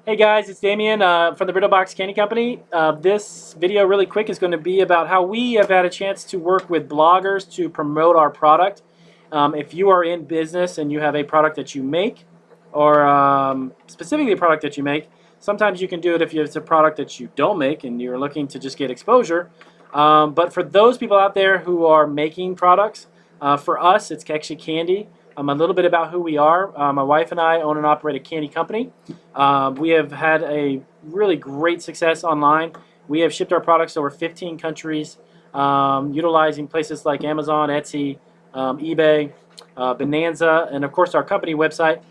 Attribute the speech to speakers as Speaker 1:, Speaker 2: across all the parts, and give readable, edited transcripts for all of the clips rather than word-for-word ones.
Speaker 1: Hey guys, it's Damien from the Brittle Box Candy Company. This video really quick is going to be about how we have had a chance to work with bloggers to promote our product. If you are in business and you have a product that you make, or specifically a product that you make, sometimes you can do it if it's a product that you don't make and you're looking to just get exposure. But for those people out there who are making products, for us it's actually candy. A little bit about who we are. My wife and I own and operate a candy company. We have had a really great success online. We have shipped our products to over 15 countries, utilizing places like Amazon, Etsy, eBay, Bonanza, and of course our company website.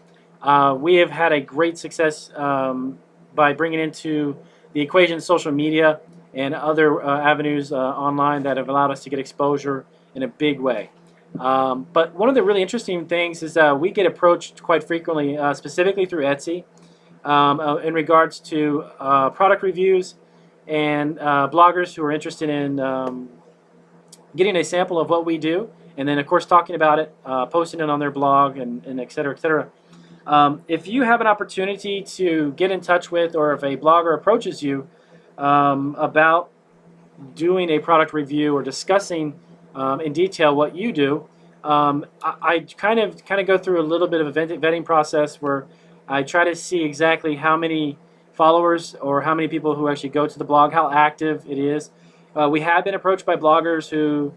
Speaker 1: We have had a great success by bringing into the equation social media and other avenues online that have allowed us to get exposure in a big way. But one of the really interesting things is we get approached quite frequently, specifically through Etsy, in regards to product reviews and bloggers who are interested in getting a sample of what we do, and then of course talking about it, posting it on their blog, and et cetera, et cetera. If you have an opportunity to get in touch with, or if a blogger approaches you about doing a product review or discussing in detail what you do, I kind of go through a little bit of a vetting process where I try to see exactly how many followers or how many people who actually go to the blog, how active it is. We have been approached by bloggers who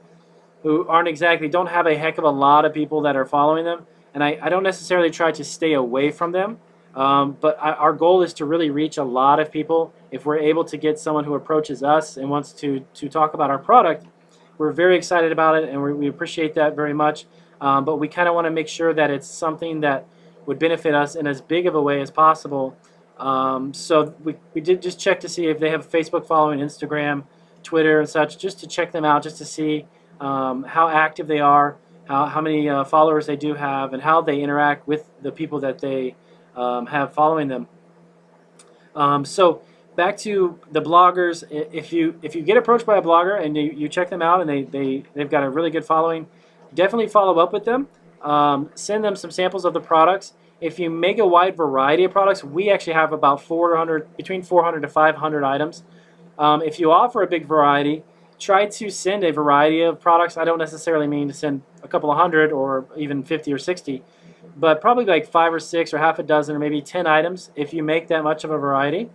Speaker 1: don't have a heck of a lot of people that are following them, and I don't necessarily try to stay away from them. But our goal is to really reach a lot of people. If we're able to get someone who approaches us and wants to talk about our product, we're very excited about it, and we appreciate that very much. But we kind of want to make sure that it's something that would benefit us in as big of a way as possible. So we did just check to see if they have Facebook following, Instagram, Twitter, and such, just to check them out, just to see how active they are, how many followers they do have, and how they interact with the people that they have following them. So back to the bloggers. If you get approached by a blogger and you check them out and they've got a really good following, definitely follow up with them. Send them some samples of the products. If you make a wide variety of products, we actually have about between 400 to 500 items. If you offer a big variety, try to send a variety of products. I don't necessarily mean to send a couple of hundred or even 50 or 60, but probably like 5 or 6 or half a dozen or maybe 10 items if you make that much of a variety.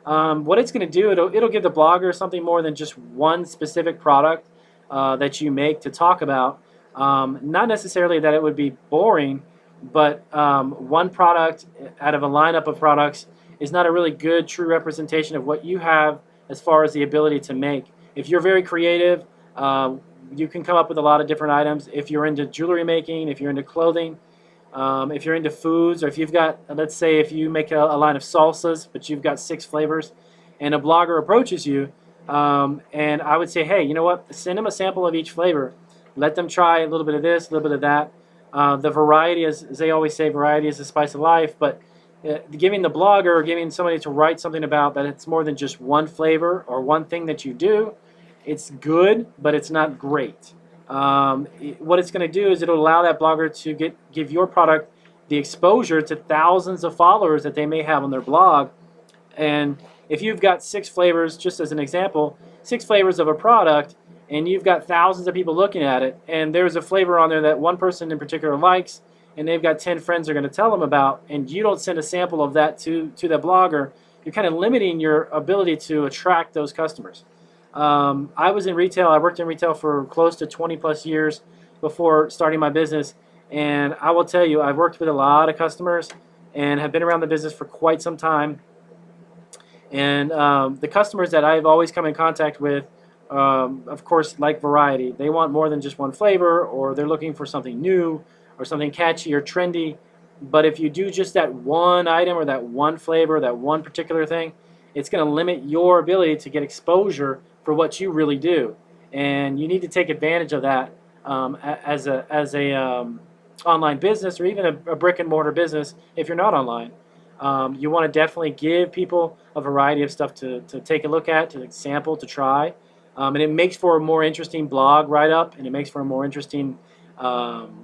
Speaker 1: What it's going to do, it'll give the blogger something more than just one specific product that you make to talk about. Not necessarily that it would be boring, but one product out of a lineup of products is not a really good, true representation of what you have as far as the ability to make. If you're very creative, you can come up with a lot of different items. If you're into jewelry making, if you're into clothing, if you're into foods, or if you've got, let's say if you make a line of salsas, but you've got 6 flavors, and a blogger approaches you, and I would say, hey, you know what, send them a sample of each flavor. Let them try a little bit of this, a little bit of that. The variety, as they always say, variety is the spice of life, but giving the blogger or giving somebody to write something about that it's more than just one flavor or one thing that you do, it's good, but it's not great. What it's going to do is it'll allow that blogger to give your product the exposure to thousands of followers that they may have on their blog. And if you've got 6 flavors, just as an example, 6 flavors of a product, and you've got thousands of people looking at it, and there's a flavor on there that one person in particular likes, and they've got 10 friends they're going to tell them about, and you don't send a sample of that to the blogger, you're kind of limiting your ability to attract those customers. I was in retail. I worked in retail for close to 20 plus years before starting my business, and I will tell you, I've worked with a lot of customers and have been around the business for quite some time. And the customers that I've always come in contact with, of course, like variety. They want more than just one flavor, or they're looking for something new or something catchy or trendy. But if you do just that one item or that one flavor, that one particular thing, it's going to limit your ability to get exposure for what you really do, and you need to take advantage of that as a online business, or even a brick and mortar business. If you're not online, you want to definitely give people a variety of stuff to take a look at, to sample, to try, and it makes for a more interesting blog write-up, and it makes for a more interesting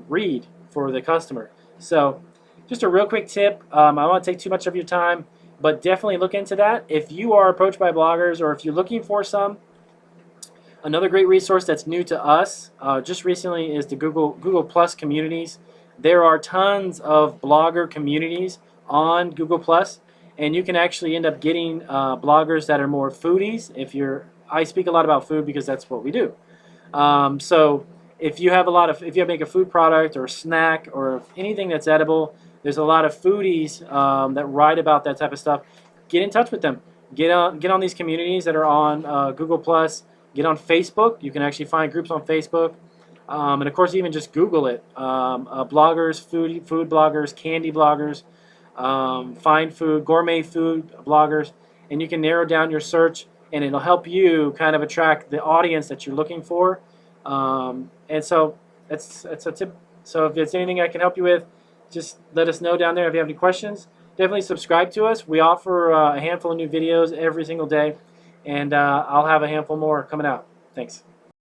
Speaker 1: read for the customer. So just a real quick tip. I don't want to take too much of your time. but definitely look into that. If you are approached by bloggers or if you're looking for some, another great resource that's new to us just recently is the Google Plus communities. There are tons of blogger communities on Google Plus, and you can actually end up getting bloggers that are more foodies. I speak a lot about food because that's what we do. So if you make a food product or a snack or anything that's edible, there's a lot of foodies that write about that type of stuff. Get in touch with them. Get on these communities that are on Google Plus. Get on Facebook. You can actually find groups on Facebook. And of course, even just Google it. Bloggers, food bloggers, candy bloggers, fine food, gourmet food bloggers, and you can narrow down your search, and it'll help you kind of attract the audience that you're looking for. And so that's a tip. So if there's anything I can help you with, just let us know down there. If you have any questions, definitely subscribe to us. We offer a handful of new videos every single day, and I'll have a handful more coming out. Thanks.